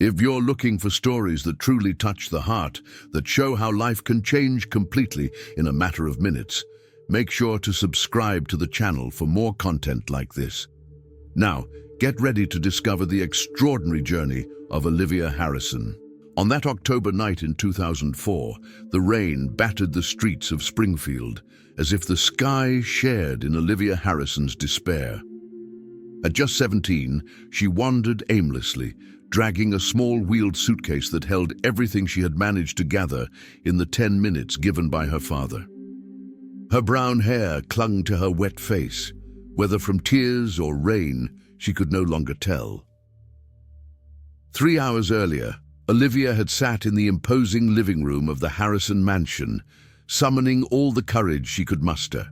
If you're looking for stories that truly touch the heart, that show how life can change completely in a matter of minutes, make sure to subscribe to the channel for more content like this. Now, get ready to discover the extraordinary journey of Olivia Harrison. On that October night in 2004, the rain battered the streets of Springfield, as if the sky shared in Olivia Harrison's despair. At just 17, she wandered aimlessly, dragging a small wheeled suitcase that held everything she had managed to gather in the 10 minutes given by her father. Her brown hair clung to her wet face. Whether from tears or rain, she could no longer tell. 3 hours earlier, Olivia had sat in the imposing living room of the Harrison mansion, summoning all the courage she could muster.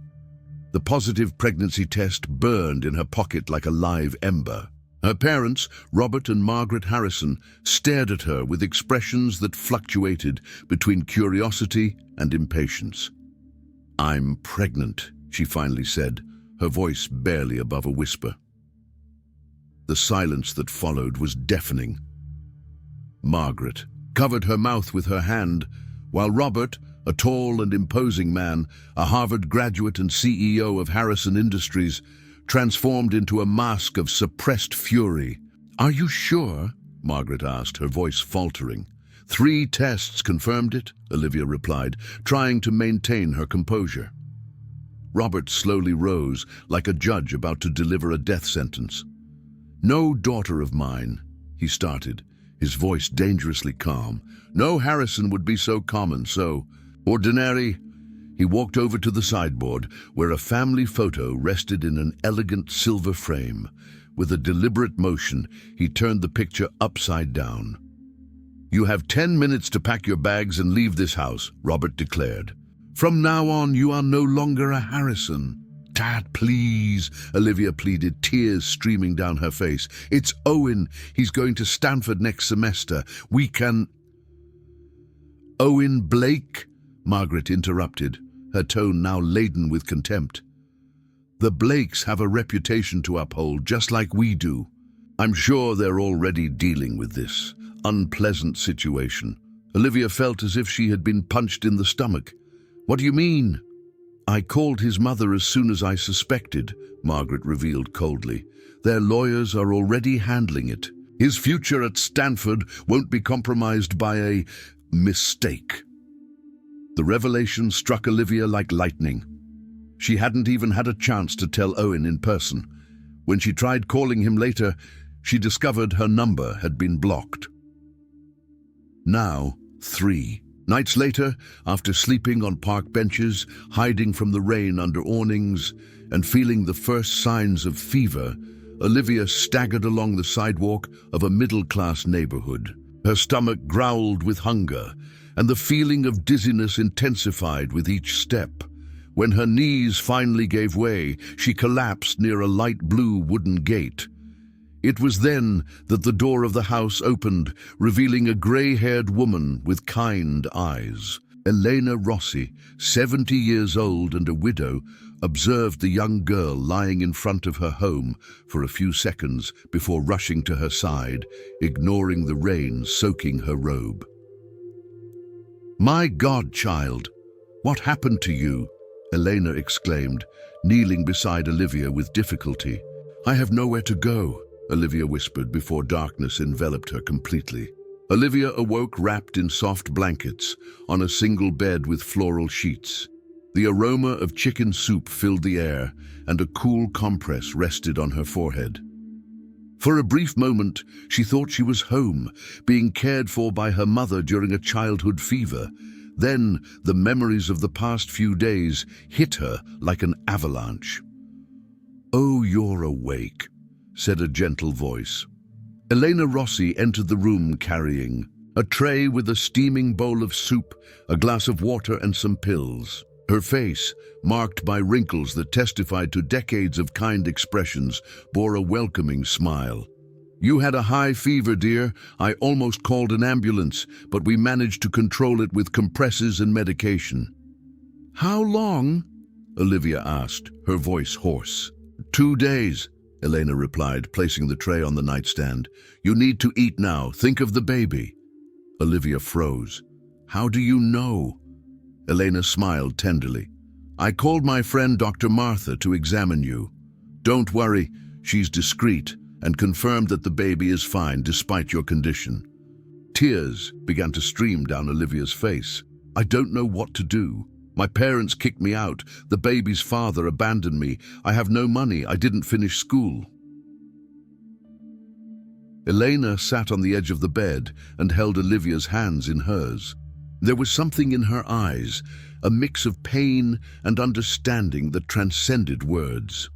The positive pregnancy test burned in her pocket like a live ember. Her parents, Robert and Margaret Harrison, stared at her with expressions that fluctuated between curiosity and impatience. "I'm pregnant," she finally said, her voice barely above a whisper. The silence that followed was deafening. Margaret covered her mouth with her hand, while Robert, a tall and imposing man, a Harvard graduate and CEO of Harrison Industries, transformed into a mask of suppressed fury. "Are you sure?" Margaret asked, her voice faltering. "3 tests confirmed it," Olivia replied, trying to maintain her composure. Robert slowly rose, like a judge about to deliver a death sentence. "No daughter of mine," he started, his voice dangerously calm. "No Harrison would be so common, so ordinary." He walked over to the sideboard, where a family photo rested in an elegant silver frame. With a deliberate motion, he turned the picture upside down. "You have 10 minutes to pack your bags and leave this house," Robert declared. "From now on, you are no longer a Harrison." "Dad, please," Olivia pleaded, tears streaming down her face. "It's Owen. He's going to Stanford next semester. We can—" "Owen Blake?" Margaret interrupted, her tone now laden with contempt. "The Blakes have a reputation to uphold, just like we do. I'm sure they're already dealing with this unpleasant situation." Olivia felt as if she had been punched in the stomach. "What do you mean?" "I called his mother as soon as I suspected," Margaret revealed coldly. "Their lawyers are already handling it. His future at Stanford won't be compromised by a mistake." The revelation struck Olivia like lightning. She hadn't even had a chance to tell Owen in person. When she tried calling him later, she discovered her number had been blocked. Now, 3 nights later, after sleeping on park benches, hiding from the rain under awnings, and feeling the first signs of fever, Olivia staggered along the sidewalk of a middle-class neighborhood. Her stomach growled with hunger, and the feeling of dizziness intensified with each step. When her knees finally gave way, she collapsed near a light blue wooden gate. It was then that the door of the house opened, revealing a gray-haired woman with kind eyes. Elena Rossi, 70 years old and a widow, observed the young girl lying in front of her home for a few seconds before rushing to her side, ignoring the rain soaking her robe. "My God, child, what happened to you?" Elena exclaimed, kneeling beside Olivia with difficulty. "I have nowhere to go," Olivia whispered before darkness enveloped her completely. Olivia awoke wrapped in soft blankets, on a single bed with floral sheets. The aroma of chicken soup filled the air, and a cool compress rested on her forehead. For a brief moment, she thought she was home, being cared for by her mother during a childhood fever. Then, the memories of the past few days hit her like an avalanche. "Oh, you're awake," said a gentle voice. Elena Rossi entered the room carrying a tray with a steaming bowl of soup, a glass of water, and some pills. Her face, marked by wrinkles that testified to decades of kind expressions, bore a welcoming smile. "You had a high fever, dear. I almost called an ambulance, but we managed to control it with compresses and medication." "How long?" Olivia asked, her voice hoarse. 2 days, Elena replied, placing the tray on the nightstand. "You need to eat now. Think of the baby." Olivia froze. "How do you know?" Elena smiled tenderly. "I called my friend Dr. Martha to examine you. Don't worry, she's discreet and confirmed that the baby is fine despite your condition." Tears began to stream down Olivia's face. "I don't know what to do. My parents kicked me out. The baby's father abandoned me. I have no money. I didn't finish school." Elena sat on the edge of the bed and held Olivia's hands in hers. There was something in her eyes, a mix of pain and understanding that transcended words.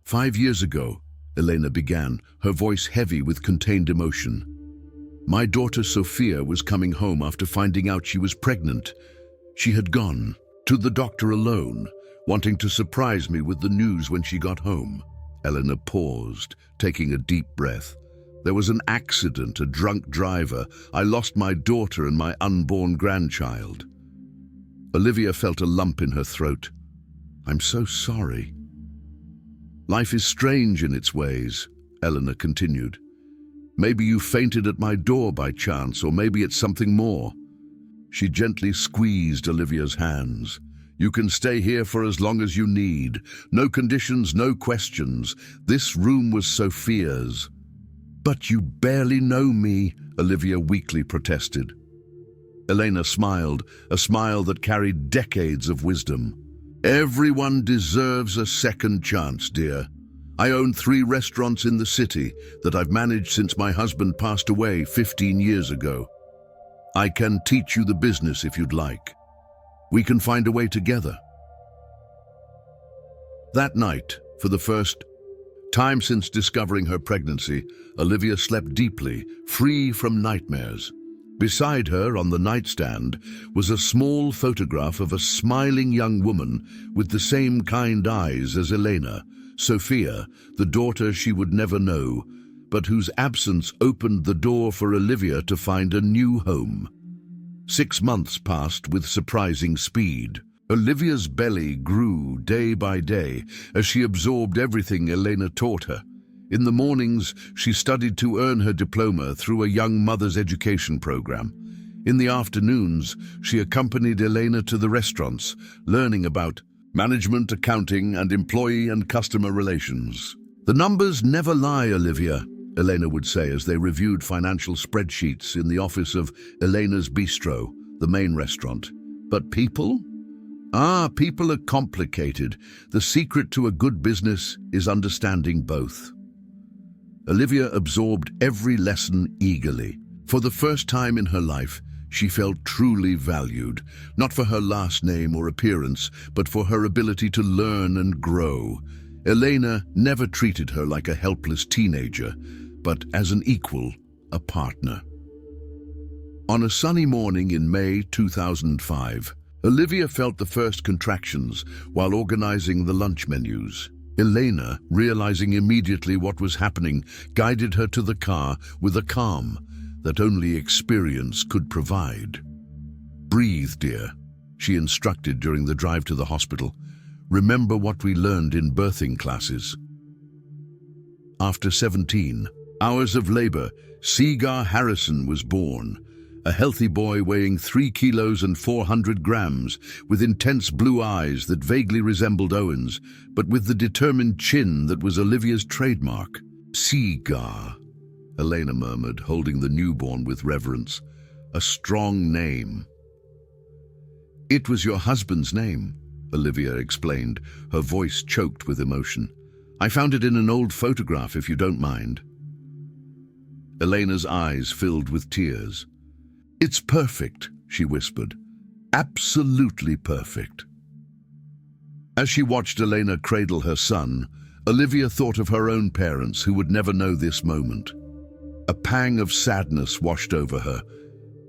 "5 years ago," Elena began, her voice heavy with contained emotion. "My daughter Sophia was coming home after finding out she was pregnant. She had gone to the doctor alone, wanting to surprise me with the news when she got home." Elena paused, taking a deep breath. "There was an accident, a drunk driver. I lost my daughter and my unborn grandchild." Olivia felt a lump in her throat. "I'm so sorry." "Life is strange in its ways," Elena continued. "Maybe you fainted at my door by chance, or maybe it's something more." She gently squeezed Olivia's hands. "You can stay here for as long as you need. No conditions, no questions. This room was Sophia's." "But you barely know me," Olivia weakly protested. Elena smiled, a smile that carried decades of wisdom. "Everyone deserves a second chance, dear. I own 3 restaurants in the city that I've managed since my husband passed away 15 years ago. I can teach you the business if you'd like. We can find a way together." That night, for the first time since discovering her pregnancy, Olivia slept deeply, free from nightmares. Beside her on the nightstand was a small photograph of a smiling young woman with the same kind eyes as Elena, Sophia, the daughter she would never know, but whose absence opened the door for Olivia to find a new home. 6 months passed with surprising speed. Olivia's belly grew day by day as she absorbed everything Elena taught her. In the mornings, she studied to earn her diploma through a young mother's education program. In the afternoons, she accompanied Elena to the restaurants, learning about management, accounting, and employee and customer relations. "The numbers never lie, Olivia," Elena would say as they reviewed financial spreadsheets in the office of Elena's Bistro, the main restaurant. "But people? People are complicated. The secret to a good business is understanding both." Olivia absorbed every lesson eagerly. For the first time in her life, she felt truly valued, not for her last name or appearance, but for her ability to learn and grow. Elena never treated her like a helpless teenager, but as an equal, a partner. On a sunny morning in May 2005, Olivia felt the first contractions while organizing the lunch menus. Elena, realizing immediately what was happening, guided her to the car with a calm that only experience could provide. "Breathe, dear," she instructed during the drive to the hospital. "Remember what we learned in birthing classes." After 17 hours of labor, Seagar Harrison was born, a healthy boy weighing 3 kilos and 400 grams, with intense blue eyes that vaguely resembled Owen's, but with the determined chin that was Olivia's trademark. "Seagar," Elena murmured, holding the newborn with reverence. "A strong name." "It was your husband's name," Olivia explained, her voice choked with emotion. "I found it in an old photograph, if you don't mind." Elena's eyes filled with tears. "It's perfect," she whispered. "Absolutely perfect." As she watched Elena cradle her son, Olivia thought of her own parents who would never know this moment. A pang of sadness washed over her,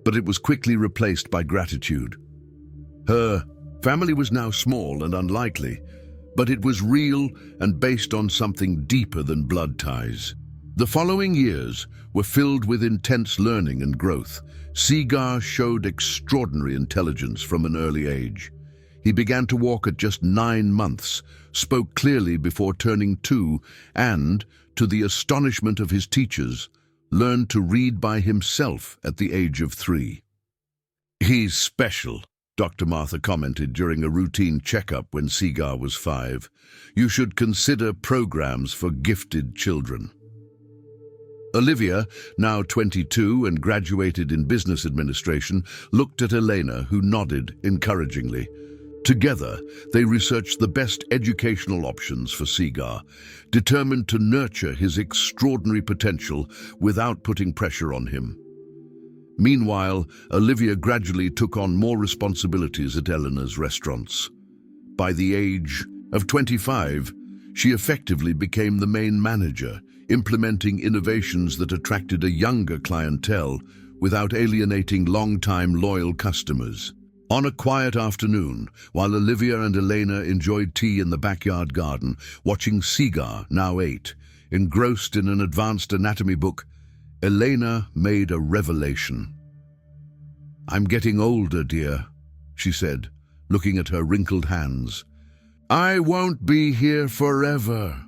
but it was quickly replaced by gratitude. Her family was now small and unlikely, but it was real and based on something deeper than blood ties. The following years were filled with intense learning and growth. Seagar showed extraordinary intelligence from an early age. He began to walk at just 9 months, spoke clearly before turning 2, and, to the astonishment of his teachers, learned to read by himself at the age of 3. "He's special," Dr. Martha commented during a routine checkup when Seagar was 5. "You should consider programs for gifted children." Olivia, now 22 and graduated in business administration, looked at Elena, who nodded encouragingly. Together, they researched the best educational options for Seagar, determined to nurture his extraordinary potential without putting pressure on him. Meanwhile, Olivia gradually took on more responsibilities at Elena's restaurants. By the age of 25, she effectively became the main manager, implementing innovations that attracted a younger clientele without alienating long-time loyal customers. On a quiet afternoon, while Olivia and Elena enjoyed tea in the backyard garden, watching Seagar, now 8, engrossed in an advanced anatomy book, Elena made a revelation. "I'm getting older, dear," she said, looking at her wrinkled hands. "I won't be here forever."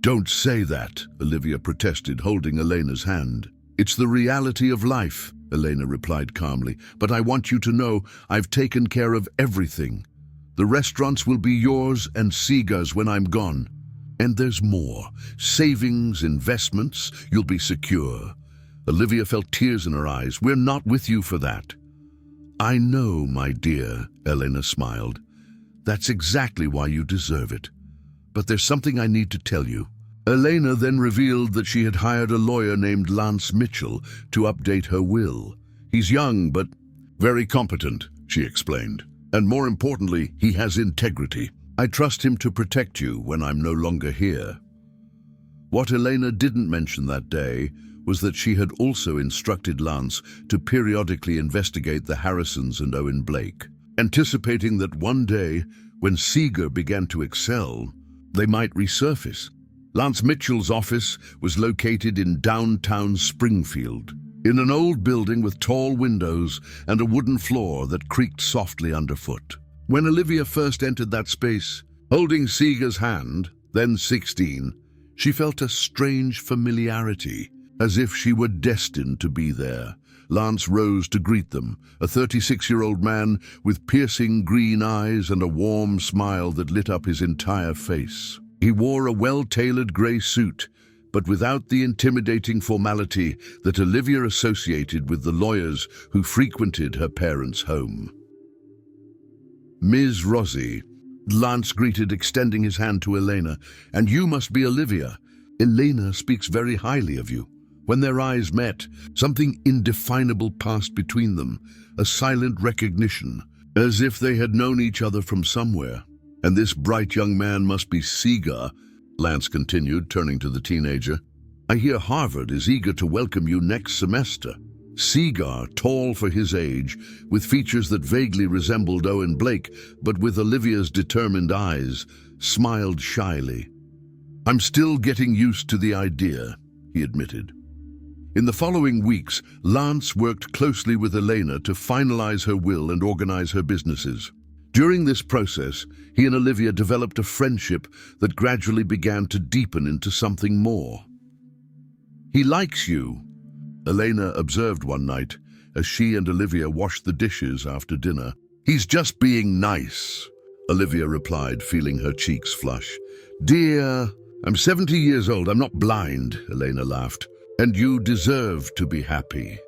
"Don't say that," Olivia protested, holding Elena's hand. "It's the reality of life," Elena replied calmly. "But I want you to know I've taken care of everything. The restaurants will be yours and Seagar's when I'm gone. And there's more. Savings, investments, you'll be secure." Olivia felt tears in her eyes. "We're not with you for that." "I know, my dear," Elena smiled. "That's exactly why you deserve it. But there's something I need to tell you." Elena then revealed that she had hired a lawyer named Lance Mitchell to update her will. "He's young, but very competent," she explained. "And more importantly, he has integrity. I trust him to protect you when I'm no longer here." What Elena didn't mention that day was that she had also instructed Lance to periodically investigate the Harrisons and Owen Blake, anticipating that one day, when Seagar began to excel, they might resurface. Lance Mitchell's office was located in downtown Springfield, in an old building with tall windows and a wooden floor that creaked softly underfoot. When Olivia first entered that space, holding Seagar's hand, then 16, she felt a strange familiarity, as if she were destined to be there. Lance rose to greet them, a 36-year-old man with piercing green eyes and a warm smile that lit up his entire face. He wore a well-tailored grey suit, but without the intimidating formality that Olivia associated with the lawyers who frequented her parents' home. "Ms. Rossi," Lance greeted, extending his hand to Elena, "and you must be Olivia. Elena speaks very highly of you." When their eyes met, something indefinable passed between them, a silent recognition, as if they had known each other from somewhere. "And this bright young man must be Seagar," Lance continued, turning to the teenager. "I hear Harvard is eager to welcome you next semester." Seagar, tall for his age, with features that vaguely resembled Owen Blake, but with Olivia's determined eyes, smiled shyly. "I'm still getting used to the idea," he admitted. In the following weeks, Lance worked closely with Elena to finalize her will and organize her businesses. During this process, he and Olivia developed a friendship that gradually began to deepen into something more. "He likes you," Elena observed one night as she and Olivia washed the dishes after dinner. "He's just being nice," Olivia replied, feeling her cheeks flush. "Dear, I'm 70 years old. I'm not blind," Elena laughed. "And you deserve to be happy."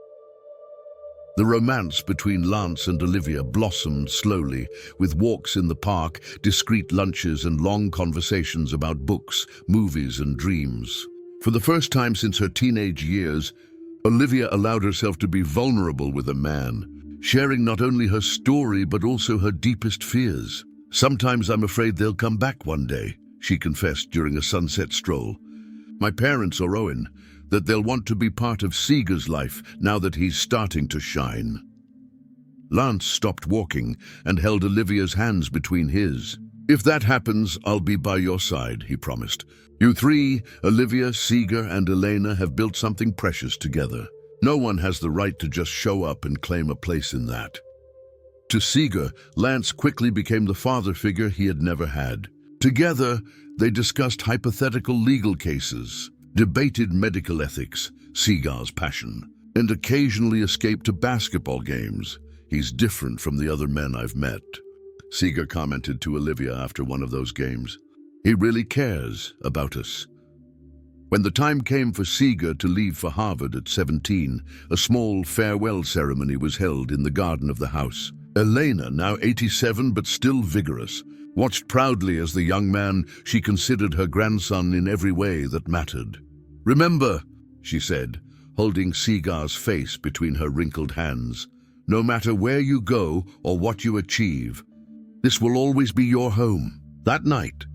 The romance between Lance and Olivia blossomed slowly, with walks in the park, discreet lunches, and long conversations about books, movies, and dreams. For the first time since her teenage years, Olivia allowed herself to be vulnerable with a man, sharing not only her story but also her deepest fears. "Sometimes I'm afraid they'll come back one day," she confessed during a sunset stroll. "My parents or Owen, that they'll want to be part of Seagar's life now that he's starting to shine." Lance stopped walking and held Olivia's hands between his. "If that happens, I'll be by your side," he promised. "You three, Olivia, Seagar, and Elena, have built something precious together. No one has the right to just show up and claim a place in that." To Seeger, Lance quickly became the father figure he had never had. Together, they discussed hypothetical legal cases, debated medical ethics, Seeger's passion, and occasionally escaped to basketball games. "He's different from the other men I've met," Seeger commented to Olivia after one of those games. "He really cares about us." When the time came for Seeger to leave for Harvard at 17, a small farewell ceremony was held in the garden of the house. Elena, now 87 but still vigorous, watched proudly as the young man she considered her grandson in every way that mattered. "Remember," she said, holding Seeger's face between her wrinkled hands, "no matter where you go or what you achieve, this will always be your home." That night,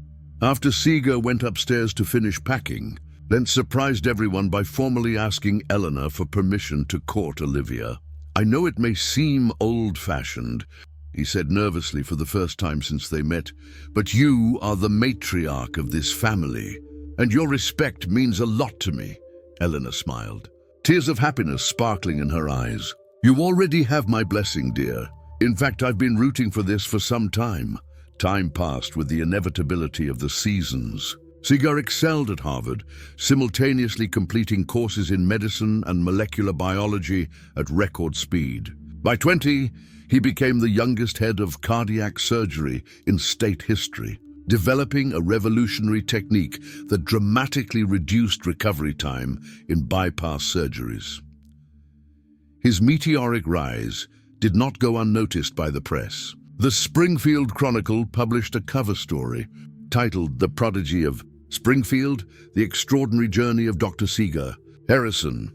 after Seeger went upstairs to finish packing, Lance surprised everyone by formally asking Eleanor for permission to court Olivia. "I know it may seem old-fashioned," he said nervously for the first time since they met, "but you are the matriarch of this family, and your respect means a lot to me." Eleanor smiled, tears of happiness sparkling in her eyes. "You already have my blessing, dear. In fact, I've been rooting for this for some time." Time passed with the inevitability of the seasons. Seeger excelled at Harvard, simultaneously completing courses in medicine and molecular biology at record speed. By 20, he became the youngest head of cardiac surgery in state history, developing a revolutionary technique that dramatically reduced recovery time in bypass surgeries. His meteoric rise did not go unnoticed by the press. The Springfield Chronicle published a cover story titled "The Prodigy of Springfield, The Extraordinary Journey of Dr. Seeger Harrison."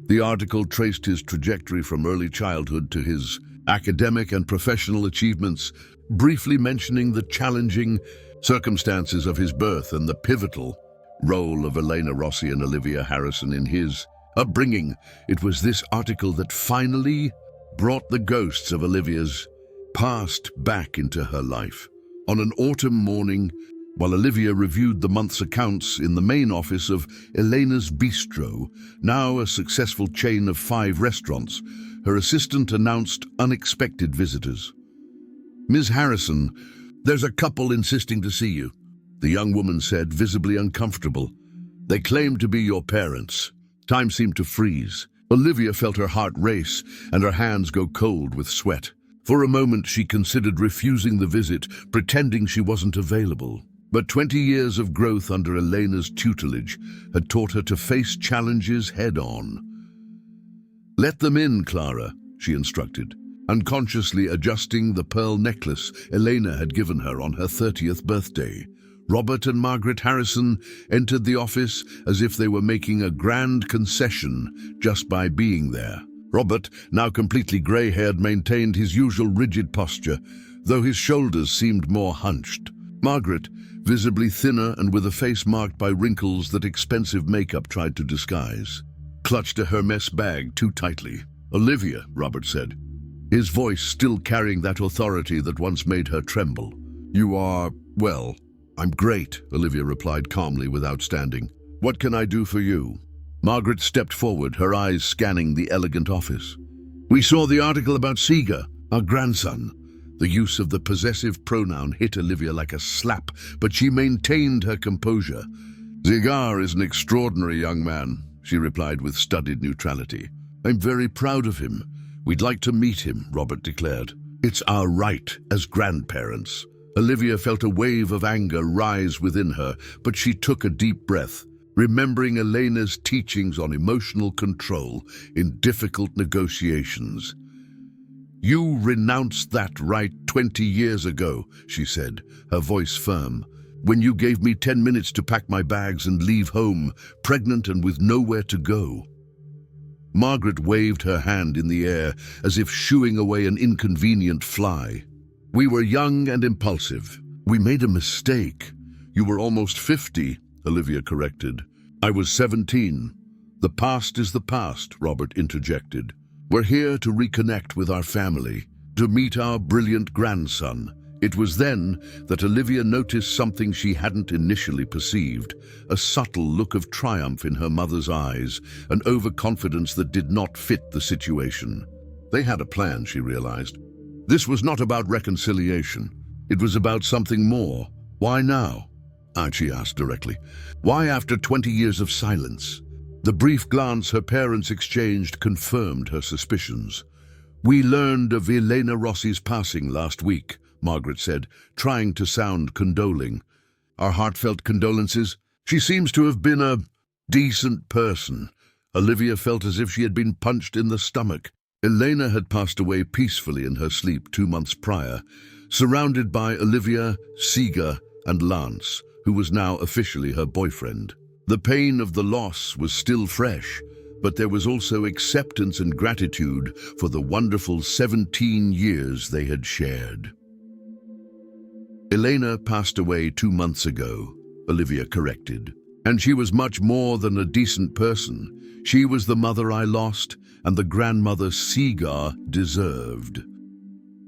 The article traced his trajectory from early childhood to his academic and professional achievements, briefly mentioning the challenging circumstances of his birth and the pivotal role of Elena Rossi and Olivia Harrison in his upbringing. It was this article that finally brought the ghosts of Olivia's past back into her life. On an autumn morning, while Olivia reviewed the month's accounts in the main office of Elena's Bistro, now a successful chain of 5 restaurants, her assistant announced unexpected visitors. "Ms. Harrison, there's a couple insisting to see you," the young woman said, visibly uncomfortable. "They claim to be your parents." Time seemed to freeze. Olivia felt her heart race and her hands go cold with sweat. For a moment, she considered refusing the visit, pretending she wasn't available. But 20 years of growth under Elena's tutelage had taught her to face challenges head-on. "Let them in, Clara," she instructed, unconsciously adjusting the pearl necklace Elena had given her on her 30th birthday. Robert and Margaret Harrison entered the office as if they were making a grand concession just by being there. Robert, now completely grey-haired, maintained his usual rigid posture, though his shoulders seemed more hunched. Margaret, visibly thinner and with a face marked by wrinkles that expensive makeup tried to disguise, clutched a Hermes bag too tightly. "Olivia," Robert said, his voice still carrying that authority that once made her tremble. "You are, well, I'm great," Olivia replied calmly without standing. "What can I do for you?" Margaret stepped forward, her eyes scanning the elegant office. "We saw the article about Seeger, our grandson." The use of the possessive pronoun hit Olivia like a slap, but she maintained her composure. "Seeger is an extraordinary young man," she replied with studied neutrality. "I'm very proud of him. We'd like to meet him," Robert declared. "It's our right as grandparents." Olivia felt a wave of anger rise within her, but she took a deep breath, remembering Elena's teachings on emotional control in difficult negotiations. "You renounced that right 20 years ago," she said, her voice firm, "when you gave me 10 minutes to pack my bags and leave home, pregnant and with nowhere to go." Margaret waved her hand in the air as if shooing away an inconvenient fly. "We were young and impulsive. We made a mistake." "You were almost 50, Olivia corrected. "I was 17. "The past is the past," Robert interjected. "We're here to reconnect with our family, to meet our brilliant grandson." It was then that Olivia noticed something she hadn't initially perceived, a subtle look of triumph in her mother's eyes, an overconfidence that did not fit the situation. They had a plan, she realized. This was not about reconciliation. It was about something more. Why now? Archie asked directly. Why after 20 years of silence? The brief glance her parents exchanged confirmed her suspicions. We learned of Elena Rossi's passing last week, Margaret said, trying to sound condoling. Our heartfelt condolences. She seems to have been a decent person. Olivia felt as if she had been punched in the stomach. Elena had passed away peacefully in her sleep 2 months prior, surrounded by Olivia, Seeger, and Lance, who was now officially her boyfriend. The pain of the loss was still fresh, but there was also acceptance and gratitude for the wonderful 17 years they had shared. Elena passed away 2 months ago, Olivia corrected, and she was much more than a decent person. She was the mother I lost and the grandmother Seeger deserved.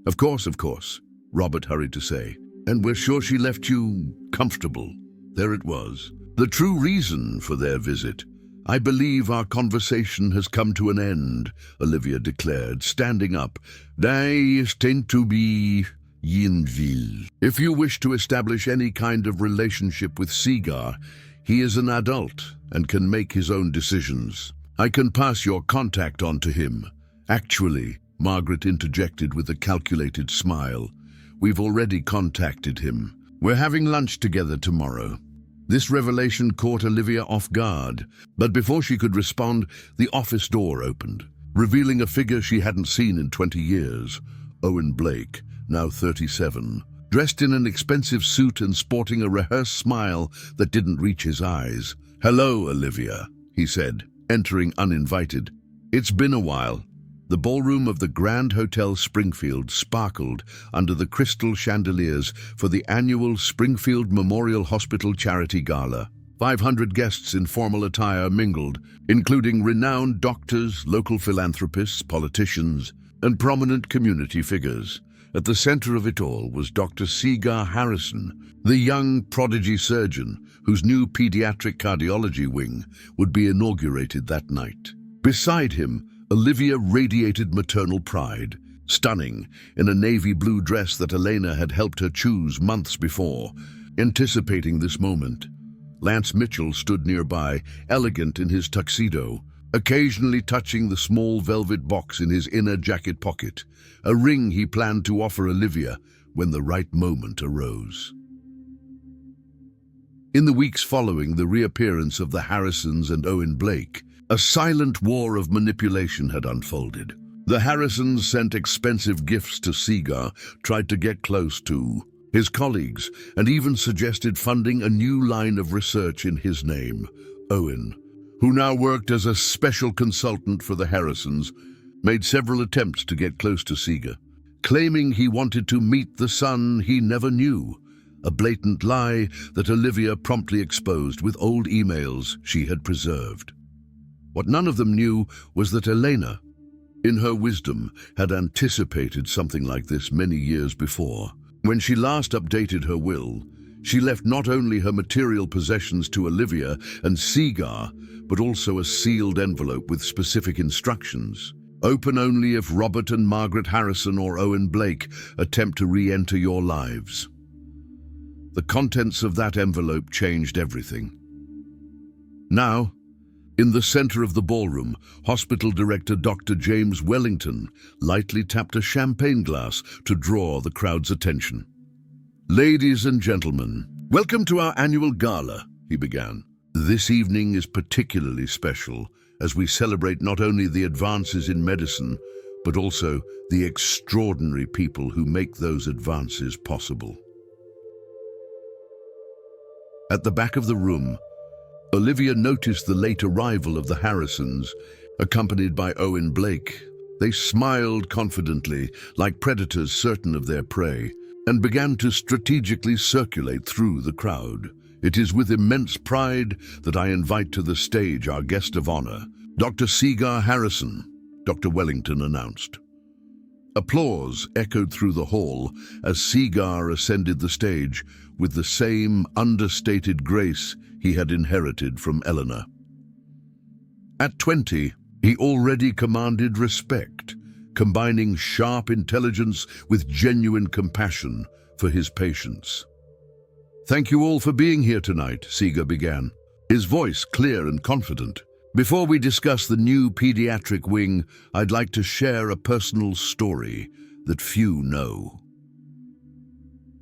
Of course, Robert hurried to say, and we're sure she left you comfortable. There it was. The true reason for their visit. I believe our conversation has come to an end, Olivia declared, standing up. They tend to be Yinville. If you wish to establish any kind of relationship with Seeger, he is an adult and can make his own decisions. I can pass your contact on to him. Actually, Margaret interjected with a calculated smile, we've already contacted him. We're having lunch together tomorrow. This revelation caught Olivia off guard, but before she could respond, the office door opened, revealing a figure she hadn't seen in 20 years, Owen Blake, now 37, dressed in an expensive suit and sporting a rehearsed smile that didn't reach his eyes. Hello, Olivia, he said, entering uninvited. It's been a while. The ballroom of the Grand Hotel Springfield sparkled under the crystal chandeliers for the annual Springfield Memorial Hospital Charity Gala. 500 guests in formal attire mingled, including renowned doctors, local philanthropists, politicians, and prominent community figures. At the center of it all was Dr. Seeger Harrison, the young prodigy surgeon whose new pediatric cardiology wing would be inaugurated that night. Beside him, Olivia radiated maternal pride, stunning in a navy blue dress that Elena had helped her choose months before. Anticipating this moment, Lance Mitchell stood nearby, elegant in his tuxedo, occasionally touching the small velvet box in his inner jacket pocket, a ring he planned to offer Olivia when the right moment arose. In the weeks following the reappearance of the Harrisons and Owen Blake, a silent war of manipulation had unfolded. The Harrisons sent expensive gifts to Seeger, tried to get close to his colleagues, and even suggested funding a new line of research in his name. Owen, who now worked as a special consultant for the Harrisons, made several attempts to get close to Seeger, claiming he wanted to meet the son he never knew, a blatant lie that Olivia promptly exposed with old emails she had preserved. What none of them knew was that Elena, in her wisdom, had anticipated something like this many years before. When she last updated her will, she left not only her material possessions to Olivia and Seeger, but also a sealed envelope with specific instructions. Open only if Robert and Margaret Harrison or Owen Blake attempt to re-enter your lives. The contents of that envelope changed everything. Now, in the center of the ballroom, hospital director Dr. James Wellington lightly tapped a champagne glass to draw the crowd's attention. Ladies and gentlemen, welcome to our annual gala, he began. This evening is particularly special as we celebrate not only the advances in medicine, but also the extraordinary people who make those advances possible. At the back of the room, Olivia noticed the late arrival of the Harrisons, accompanied by Owen Blake. They smiled confidently, like predators certain of their prey, and began to strategically circulate through the crowd. It is with immense pride that I invite to the stage our guest of honor, Dr. Seeger Harrison, Dr. Wellington announced. Applause echoed through the hall as Seeger ascended the stage with the same understated grace he had inherited from Eleanor. At 20, he already commanded respect, combining sharp intelligence with genuine compassion for his patients. "Thank you all for being here tonight," Seeger began, his voice clear and confident. "Before we discuss the new pediatric wing, I'd like to share a personal story that few know."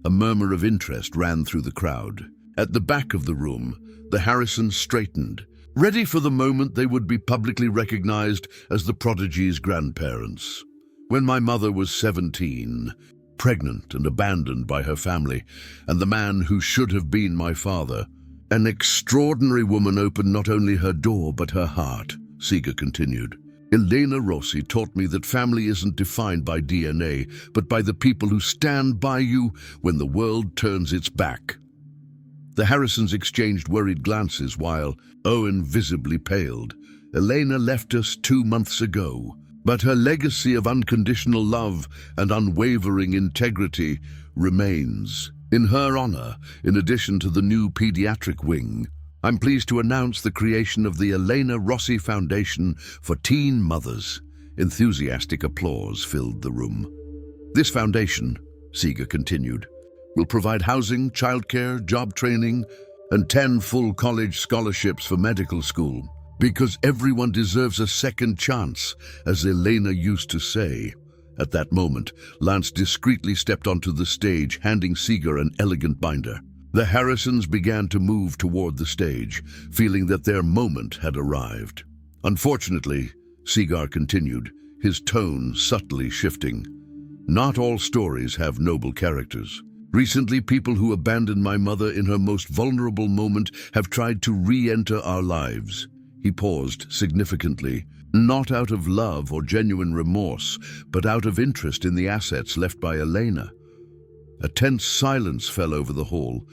A murmur of interest ran through the crowd. At the back of the room, the Harrisons straightened, ready for the moment they would be publicly recognized as the prodigy's grandparents. "When my mother was 17, pregnant and abandoned by her family, and the man who should have been my father, an extraordinary woman opened not only her door but her heart," Seeger continued. "Elena Rossi taught me that family isn't defined by DNA, but by the people who stand by you when the world turns its back." The Harrisons exchanged worried glances while Owen visibly paled. "Elena left us 2 months ago, but her legacy of unconditional love and unwavering integrity remains. In her honor, in addition to the new pediatric wing, I'm pleased to announce the creation of the Elena Rossi Foundation for Teen Mothers." Enthusiastic applause filled the room. "This foundation," Seeger continued, "will provide housing, childcare, job training, and 10 full college scholarships for medical school. Because everyone deserves a second chance, as Elena used to say." At that moment, Lance discreetly stepped onto the stage, handing Seeger an elegant binder. The Harrisons began to move toward the stage, feeling that their moment had arrived. "Unfortunately," Seeger continued, his tone subtly shifting, "not all stories have noble characters. Recently, people who abandoned my mother in her most vulnerable moment have tried to re-enter our lives." He paused significantly, not out of love or genuine remorse, but out of interest in the assets left by Elena. A tense silence fell over the hall.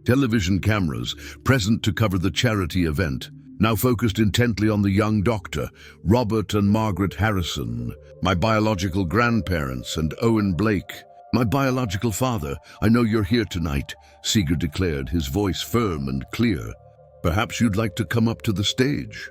Television cameras, present to cover the charity event, now focused intently on the young doctor, Robert and Margaret Harrison, my biological grandparents, and Owen Blake. "My biological father, I know you're here tonight," Seeger declared, his voice firm and clear. "Perhaps you'd like to come up to the stage."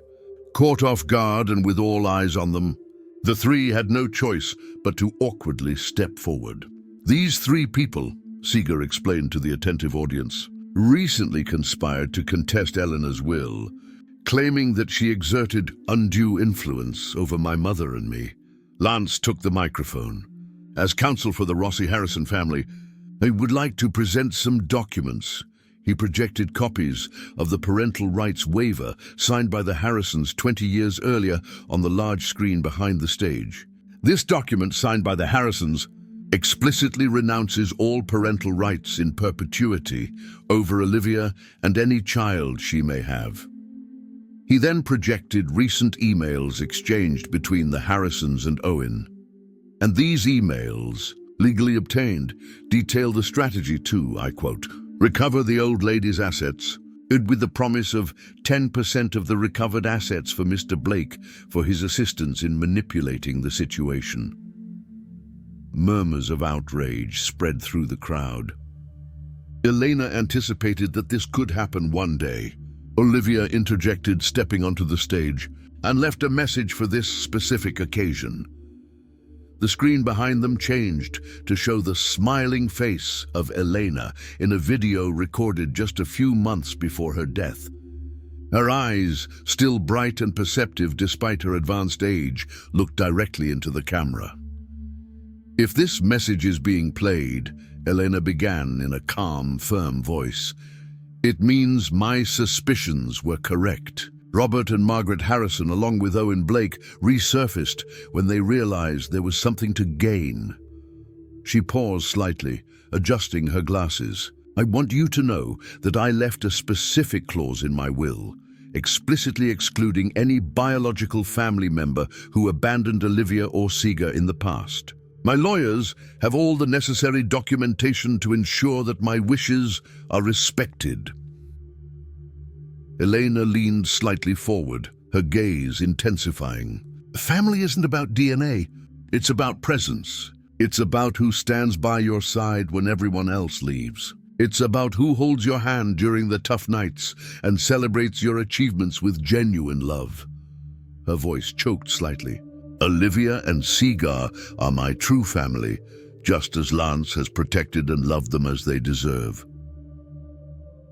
Caught off guard and with all eyes on them, the three had no choice but to awkwardly step forward. "These 3 people," Seeger explained to the attentive audience, "recently conspired to contest Elena's will, claiming that she exerted undue influence over my mother and me." Lance took the microphone. "As counsel for the Rossi Harrison family, I would like to present some documents." He projected copies of the parental rights waiver signed by the Harrisons 20 years earlier on the large screen behind the stage. "This document, signed by the Harrisons, explicitly renounces all parental rights in perpetuity over Olivia and any child she may have." He then projected recent emails exchanged between the Harrisons and Owen. "And these emails, legally obtained, detail the strategy to," I quote, "recover the old lady's assets, with the promise of 10% of the recovered assets for Mr. Blake for his assistance in manipulating the situation." Murmurs of outrage spread through the crowd. Elena anticipated that this could happen one day. Olivia interjected, stepping onto the stage, and left a message for this specific occasion. The screen behind them changed to show the smiling face of Elena in a video recorded just a few months before her death. Her eyes, still bright and perceptive despite her advanced age, looked directly into the camera. "If this message is being played," Elena began in a calm, firm voice, "it means my suspicions were correct. Robert and Margaret Harrison, along with Owen Blake, resurfaced when they realized there was something to gain." She paused slightly, adjusting her glasses. "I want you to know that I left a specific clause in my will, explicitly excluding any biological family member who abandoned Olivia or Seeger in the past. My lawyers have all the necessary documentation to ensure that my wishes are respected." Elena leaned slightly forward, her gaze intensifying. "Family isn't about DNA. It's about presence. It's about who stands by your side when everyone else leaves. It's about who holds your hand during the tough nights and celebrates your achievements with genuine love." Her voice choked slightly. Olivia and Seagar are my true family, just as Lance has protected and loved them as they deserve."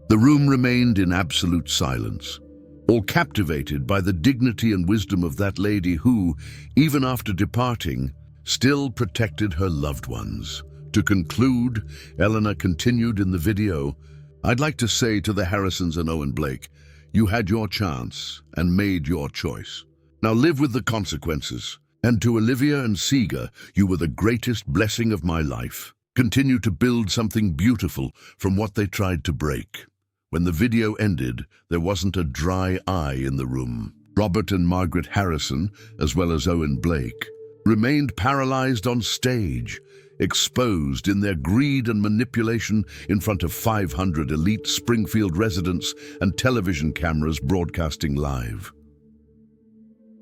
The room remained in absolute silence, all captivated by the dignity and wisdom of that lady who, even after departing, still protected her loved ones. To conclude, Eleanor continued in the video, "I'd like to say to the Harrisons and Owen Blake, you had your chance and made your choice. Now live with the consequences. And to Olivia and Seagar, you were the greatest blessing of my life. Continue to build something beautiful from what they tried to break." When the video ended, there wasn't a dry eye in the room. Robert and Margaret Harrison, as well as Owen Blake, remained paralyzed on stage, exposed in their greed and manipulation in front of 500 elite Springfield residents and television cameras broadcasting live.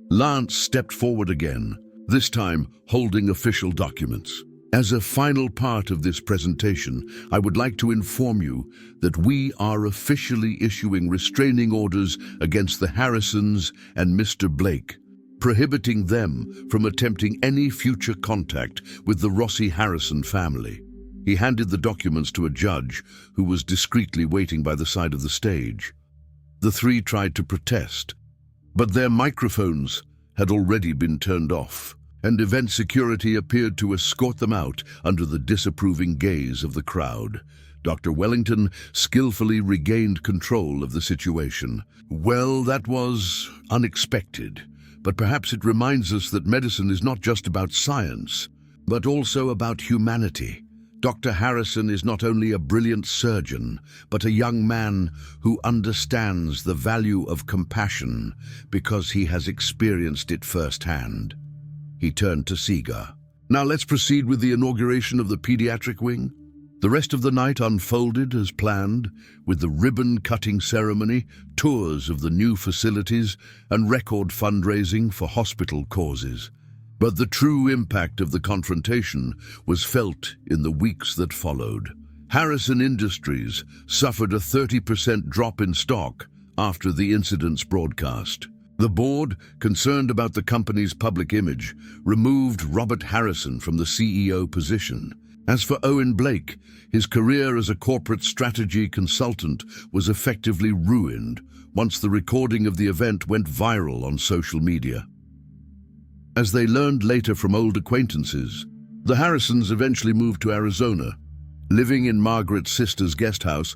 Lance stepped forward again, this time holding official documents. "As a final part of this presentation, I would like to inform you that we are officially issuing restraining orders against the Harrisons and Mr. Blake, prohibiting them from attempting any future contact with the Rossi Harrison family." He handed the documents to a judge who was discreetly waiting by the side of the stage. The three tried to protest, but their microphones had already been turned off, and event security appeared to escort them out under the disapproving gaze of the crowd. Dr. Wellington skillfully regained control of the situation. "Well, that was unexpected, but perhaps it reminds us that medicine is not just about science, but also about humanity. Dr. Harrison is not only a brilliant surgeon, but a young man who understands the value of compassion because he has experienced it firsthand." He turned to Seagar. "Now let's proceed with the inauguration of the pediatric wing." The rest of the night unfolded as planned, with the ribbon-cutting ceremony, tours of the new facilities, and record fundraising for hospital causes. But the true impact of the confrontation was felt in the weeks that followed. Harrison Industries suffered a 30% drop in stock after the incident's broadcast. The board, concerned about the company's public image, removed Robert Harrison from the CEO position. As for Owen Blake, his career as a corporate strategy consultant was effectively ruined once the recording of the event went viral on social media. As they learned later from old acquaintances, the Harrisons eventually moved to Arizona, living in Margaret's sister's guest house,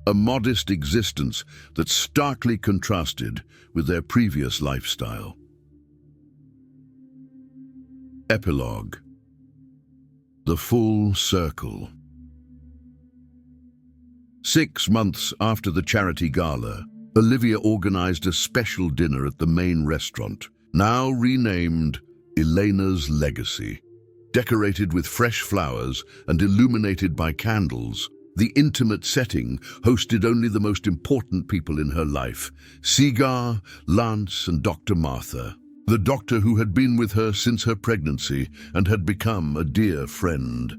a modest existence that starkly contrasted with their previous lifestyle. Epilogue. The Full Circle. 6 months after the charity gala, Olivia organized a special dinner at the main restaurant, now renamed Elena's Legacy. Decorated with fresh flowers and illuminated by candles, the intimate setting hosted only the most important people in her life: Seagar, Lance, and Dr. Martha, the doctor who had been with her since her pregnancy and had become a dear friend.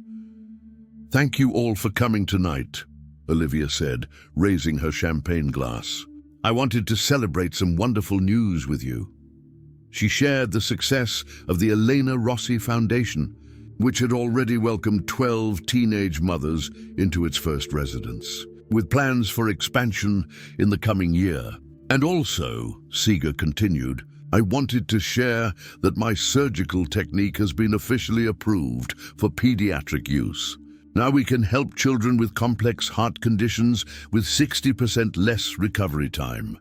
"Thank you all for coming tonight," Olivia said, raising her champagne glass. "I wanted to celebrate some wonderful news with you." She shared the success of the Elena Rossi Foundation, which had already welcomed 12 teenage mothers into its first residence, with plans for expansion in the coming year. "And also," Seagar continued, "I wanted to share that my surgical technique has been officially approved for pediatric use. Now we can help children with complex heart conditions with 60% less recovery time."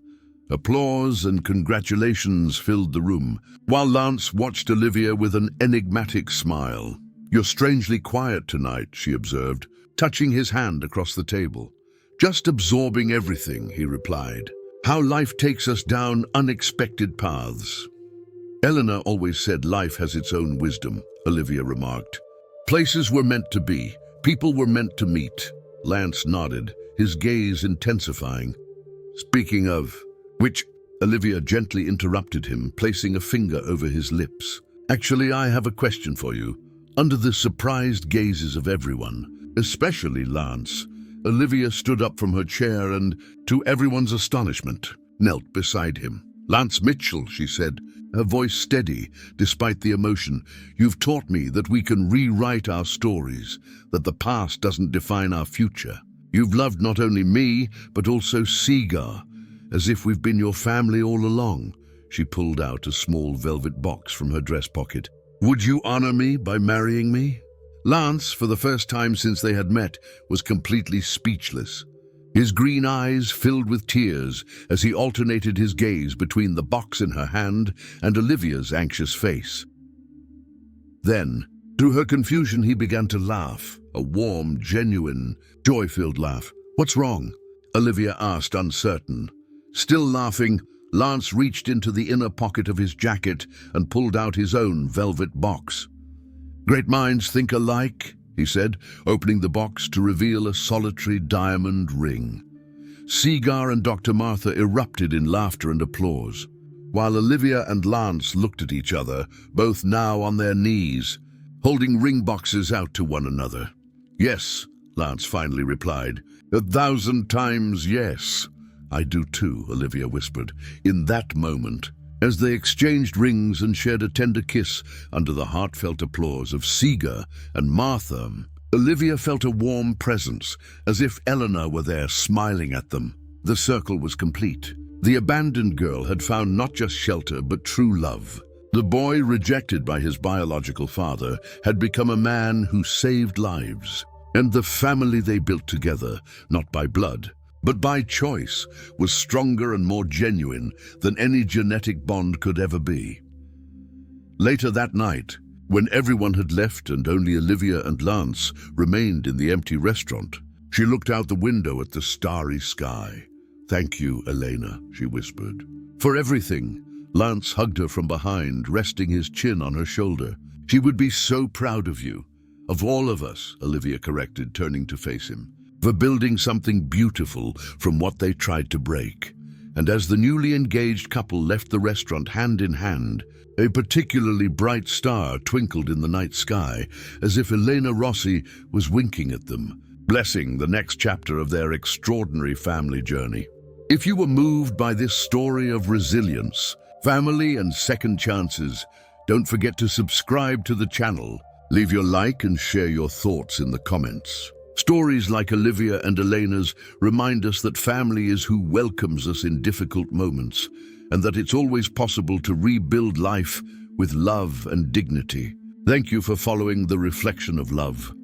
Applause and congratulations filled the room, while Lance watched Olivia with an enigmatic smile. "You're strangely quiet tonight," she observed, touching his hand across the table. "Just absorbing everything," he replied. "How life takes us down unexpected paths." "Eleanor always said life has its own wisdom," Olivia remarked. "Places were meant to be, people were meant to meet." Lance nodded, his gaze intensifying. "Speaking of which," Olivia gently interrupted him, placing a finger over his lips. "Actually, I have a question for you." Under the surprised gazes of everyone, especially Lance, Olivia stood up from her chair and, to everyone's astonishment, knelt beside him. "Lance Mitchell," she said, her voice steady despite the emotion. "You've taught me that we can rewrite our stories, that the past doesn't define our future. You've loved not only me, but also Seagar, as if we've been your family all along." She pulled out a small velvet box from her dress pocket. "Would you honor me by marrying me?" Lance, for the first time since they had met, was completely speechless. His green eyes filled with tears as he alternated his gaze between the box in her hand and Olivia's anxious face. Then, through her confusion, he began to laugh, a warm, genuine, joy-filled laugh. "What's wrong?" Olivia asked, uncertain. Still laughing, Lance reached into the inner pocket of his jacket and pulled out his own velvet box. "Great minds think alike," he said, opening the box to reveal a solitary diamond ring. Seagar and Dr. Martha erupted in laughter and applause, while Olivia and Lance looked at each other, both now on their knees, holding ring boxes out to one another. "Yes," Lance finally replied. "1,000 times yes." "I do too," Olivia whispered. In that moment, as they exchanged rings and shared a tender kiss under the heartfelt applause of Seagar and Martha, Olivia felt a warm presence, as if Eleanor were there smiling at them. The circle was complete. The abandoned girl had found not just shelter, but true love. The boy, rejected by his biological father, had become a man who saved lives. And the family they built together, not by blood, but by choice, was stronger and more genuine than any genetic bond could ever be. Later that night, when everyone had left and only Olivia and Lance remained in the empty restaurant, she looked out the window at the starry sky. "Thank you, Elena," she whispered. "For everything." Lance hugged her from behind, resting his chin on her shoulder. "She would be so proud of you. Of all of us," Olivia corrected, turning to face him. "For building something beautiful from what they tried to break." And as the newly engaged couple left the restaurant hand in hand, a particularly bright star twinkled in the night sky, as if Elena Rossi was winking at them, blessing the next chapter of their extraordinary family journey. If you were moved by this story of resilience, family, and second chances, don't forget to subscribe to the channel. Leave your like and share your thoughts in the comments. Stories like Olivia and Elena's remind us that family is who welcomes us in difficult moments, and that it's always possible to rebuild life with love and dignity. Thank you for following the reflection of love.